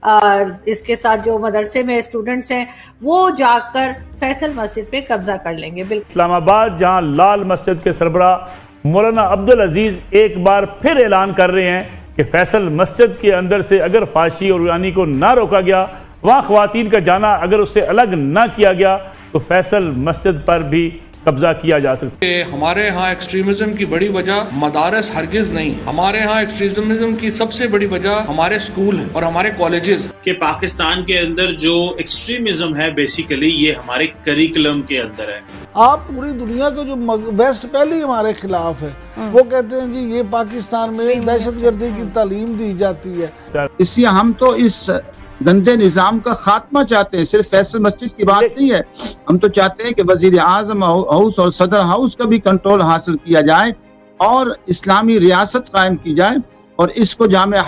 اس کے ساتھ جو مدرسے میں اسٹوڈنٹس ہیں وہ جا کر فیصل مسجد پہ قبضہ کر لیں گے۔ اسلام آباد جہاں لال مسجد کے سربراہ مولانا عبدالعزیز ایک بار پھر اعلان کر رہے ہیں کہ فیصل مسجد کے اندر سے اگر فحاشی اور عریانی کو نہ روکا گیا، وہاں خواتین کا جانا اگر اس سے الگ نہ کیا گیا تو فیصل مسجد پر بھی قبضہ کیا جا سکتا ہے۔ ہمارے ہاں ایکسٹریمزم کی بڑی وجہ مدارس ہرگز نہیں، ہمارے ہاں ایکسٹریمزم کی سب سے بڑی وجہ ہمارے سکول ہیں اور ہمارے کالجز۔ کہ پاکستان کے اندر جو ایکسٹریمزم ہے بیسیکلی یہ ہمارے کریکولم کے اندر ہے۔ آپ پوری دنیا کے جو ویسٹ پہلے ہی ہمارے خلاف ہے، وہ کہتے ہیں جی یہ پاکستان میں دہشت گردی کی تعلیم دی جاتی ہے۔ اس لیے ہم تو اس گندے نظام کا خاتمہ چاہتے ہیں، صرف فیصل مسجد کی بات نہیں ہے، ہم تو چاہتے ہیں کہ وزیر اعظم ہاؤس اور صدر ہاؤس کا بھی کنٹرول حاصل کیا جائے اور اسلامی ریاست قائم کی جائے اور اس کو جامع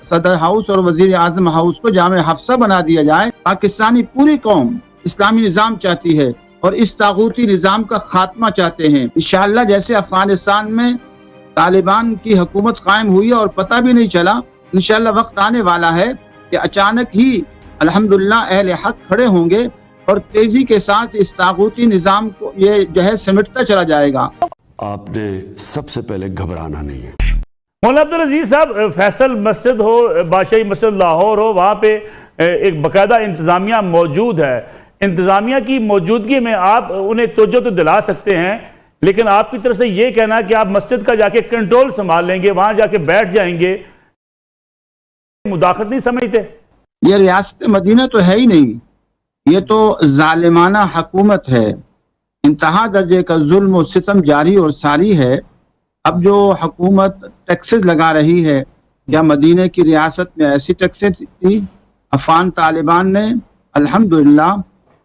صدر ہاؤس اور وزیر اعظم ہاؤس کو جامع حفصہ بنا دیا جائے۔ پاکستانی پوری قوم اسلامی نظام چاہتی ہے اور اس طاغوتی نظام کا خاتمہ چاہتے ہیں۔ انشاءاللہ جیسے افغانستان میں طالبان کی حکومت قائم ہوئی اور پتہ بھی نہیں چلا، انشاءاللہ وقت آنے والا ہے کہ اچانک ہی الحمدللہ اہل حق کھڑے ہوں گے اور تیزی کے ساتھ اس طاغوتی نظام کو یہ جو ہے سمٹتا چلا جائے گا۔ آپ نے سب سے پہلے گھبرانا نہیں ہے۔ مولانا عبدالعزیز صاحب، فیصل مسجد ہو، بادشاہی مسجد لاہور ہو، وہاں پہ ایک باقاعدہ انتظامیہ موجود ہے۔ انتظامیہ کی موجودگی میں آپ انہیں توجہ تو دلا سکتے ہیں، لیکن آپ کی طرف سے یہ کہنا کہ آپ مسجد کا جا کے کنٹرول سنبھال لیں گے، وہاں جا کے بیٹھ جائیں گے، مداخلت نہیں سمجھتے؟ یہ ریاست مدینہ تو ہے ہی نہیں، یہ تو ظالمانہ حکومت ہے، انتہا درجے کا ظلم و ستم جاری اور ساری ہے۔ اب جو حکومت ٹیکسز لگا رہی ہے، یا مدینہ کی ریاست میں ایسی ٹیکسز تھی؟ افغان طالبان نے الحمدللہ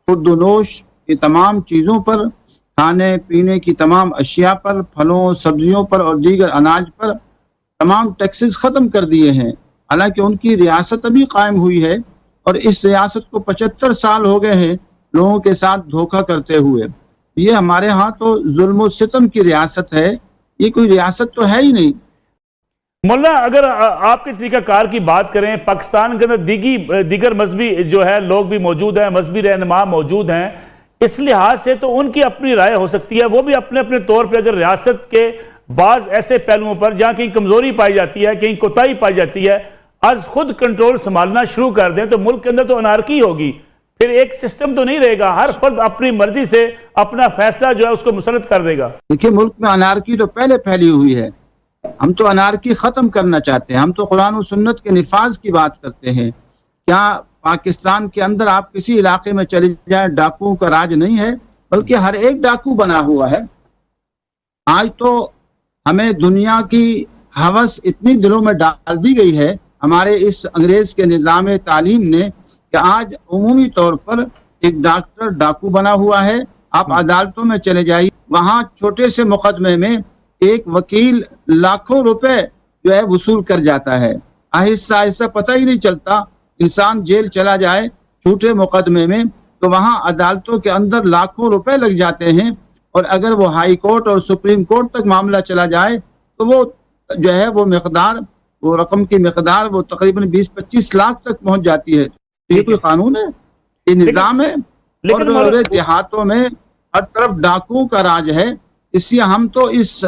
خورد و نوش کی تمام چیزوں پر، کھانے پینے کی تمام اشیاء پر، پھلوں سبزیوں پر اور دیگر اناج پر تمام ٹیکسز ختم کر دیے ہیں، حالانکہ ان کی ریاست ابھی قائم ہوئی ہے اور اس ریاست کو 75 سال ہو گئے ہیں لوگوں کے ساتھ دھوکہ کرتے ہوئے۔ یہ ہمارے ہاں تو ظلم و ستم کی ریاست ہے، یہ کوئی ریاست تو ہے ہی نہیں۔ مولانا، اگر آپ کے طریقہ کار کی بات کریں، پاکستان کے اندر دیگر مذہبی جو ہے لوگ بھی موجود ہیں، مذہبی رہنما موجود ہیں، اس لحاظ سے تو ان کی اپنی رائے ہو سکتی ہے، وہ بھی اپنے اپنے طور پہ اگر ریاست کے بعض ایسے پہلوؤں پر جہاں کہیں کمزوری پائی جاتی ہے، کہیں کوتاہی پائی جاتی ہے، آج خود کنٹرول سنبھالنا شروع کر دیں تو ملک کے اندر تو انارکی ہوگی، پھر ایک سسٹم تو نہیں رہے گا، ہر فرد اپنی مرضی سے اپنا فیصلہ جو ہے اس کو مسلط کر دے گا۔ دیکھیں، ملک میں انارکی تو پہلے پھیلی ہوئی ہے، ہم تو انارکی ختم کرنا چاہتے ہیں، ہم تو قرآن و سنت کے نفاذ کی بات کرتے ہیں۔ کیا پاکستان کے اندر آپ کسی علاقے میں چلے جائیں ڈاکوؤں کا راج نہیں ہے، بلکہ ہر ایک ڈاکو بنا ہوا ہے۔ آج تو ہمیں دنیا کی ہوس اتنی دلوں میں ڈال دی گئی ہے ہمارے اس انگریز کے نظام تعلیم نے کہ آج عمومی طور پر ایک ڈاکٹر ڈاکو بنا ہوا ہے۔ آپ عدالتوں میں چلے جائیے، وہاں چھوٹے سے مقدمے میں ایک وکیل لاکھوں روپے جو ہے وصول کر جاتا ہے، آہستہ آہستہ پتہ ہی نہیں چلتا، انسان جیل چلا جائے چھوٹے مقدمے میں تو وہاں عدالتوں کے اندر لاکھوں روپے لگ جاتے ہیں، اور اگر وہ ہائی کورٹ اور سپریم کورٹ تک معاملہ چلا جائے تو وہ جو ہے وہ مقدار، وہ رقم کی مقدار وہ تقریباً 20-25 لاکھ تک پہنچ جاتی ہے۔ یہ کوئی قانون ہے؟ یہ نظام ہے؟ اور دیہاتوں میں ہر طرف ڈاکوؤں کا راج ہے۔ اس لیے ہم تو اس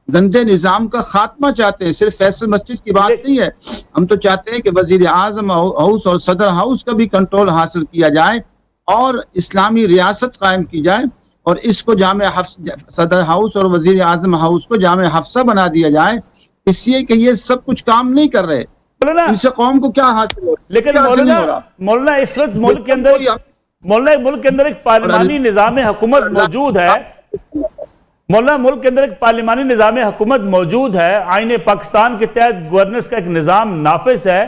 گندے نظام کا خاتمہ چاہتے ہیں، صرف فیصل مسجد کی بات نہیں ہے، ہم تو چاہتے ہیں کہ وزیر اعظم ہاؤس اور صدر ہاؤس کا بھی کنٹرول حاصل کیا جائے اور اسلامی ریاست قائم کی جائے اور اس کو جامع صدر ہاؤس اور وزیر اعظم ہاؤس کو جامع حفصہ بنا دیا جائے، اس لیے کہ یہ سب کچھ کام نہیں کر رہے، اس سے قوم کو کیا حاصل ہو۔ لیکن مولانا اس وقت ملک کے اندر ایک پارلیمانی نظام حکومت موجود ہے، مولانا ملک کے اندر ایک پارلیمانی نظام حکومت موجود ہے، آئین پاکستان کے تحت گورننس کا ایک نظام نافذ ہے۔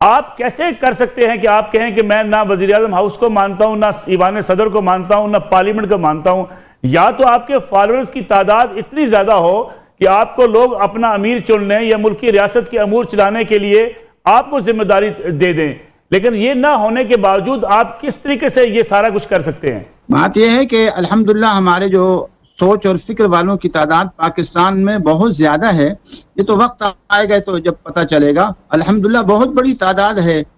آپ کیسے کر سکتے ہیں کہ آپ کہیں کہ میں نہ وزیر اعظم ہاؤس کو مانتا ہوں، نہ ایوان صدر کو مانتا ہوں، نہ پارلیمنٹ کو مانتا ہوں؟ یا تو آپ کے فالوورز کی تعداد اتنی زیادہ ہو کہ آپ کو لوگ اپنا امیر چن لیں یا ملکی ریاست کے امور چلانے کے لیے آپ کو ذمہ داری دے دیں، لیکن یہ نہ ہونے کے باوجود آپ کس طریقے سے یہ سارا کچھ کر سکتے ہیں؟ بات یہ ہے کہ الحمدللہ ہمارے جو سوچ اور فکر والوں کی تعداد پاکستان میں بہت زیادہ ہے، یہ تو وقت آئے گا تو جب پتہ چلے گا۔ الحمدللہ بہت بڑی تعداد ہے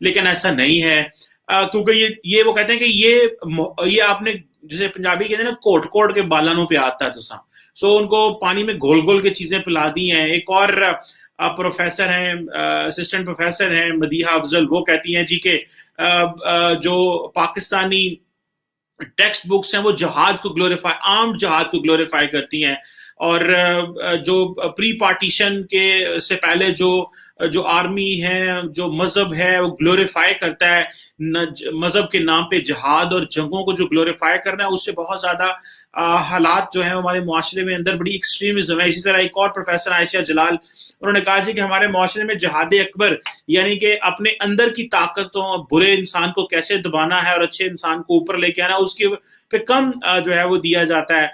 لیکن ایسا نہیں ہے، کیونکہ یہ وہ کہتے ہیں کہ یہ آپ نے جسے پنجابی کہتے ہیں نا کوٹ کوٹ کے بالانوں پہ آتا ہے، تو سو ان کو پانی میں گھول گھول کے چیزیں پلا دی ہیں۔ ایک اور پروفیسر ہیں، اسسٹنٹ پروفیسر ہیں مدیحہ افضل، وہ کہتی ہیں جی کہ جو پاکستانی ٹیکسٹ بکس ہیں وہ جہاد کو گلوریفائی، آرمڈ جہاد کو گلوریفائی کرتی ہیں، اور جو پری پارٹیشن کے سے پہلے جو آرمی ہے، جو مذہب ہے وہ گلوریفائی کرتا ہے، مذہب کے نام پہ جہاد اور جنگوں کو جو گلوریفائی کرنا ہے، اس سے بہت زیادہ حالات جو ہیں ہمارے معاشرے میں اندر بڑی ایکسٹریمزم ہے۔ اسی طرح ایک اور پروفیسر عائشہ جلال، انہوں نے کہا جی کہ ہمارے معاشرے میں جہاد اکبر یعنی کہ اپنے اندر کی طاقتوں، برے انسان کو کیسے دبانا ہے اور اچھے انسان کو اوپر لے کے آنا، اس کے پہ کم جو ہے وہ دیا جاتا ہے۔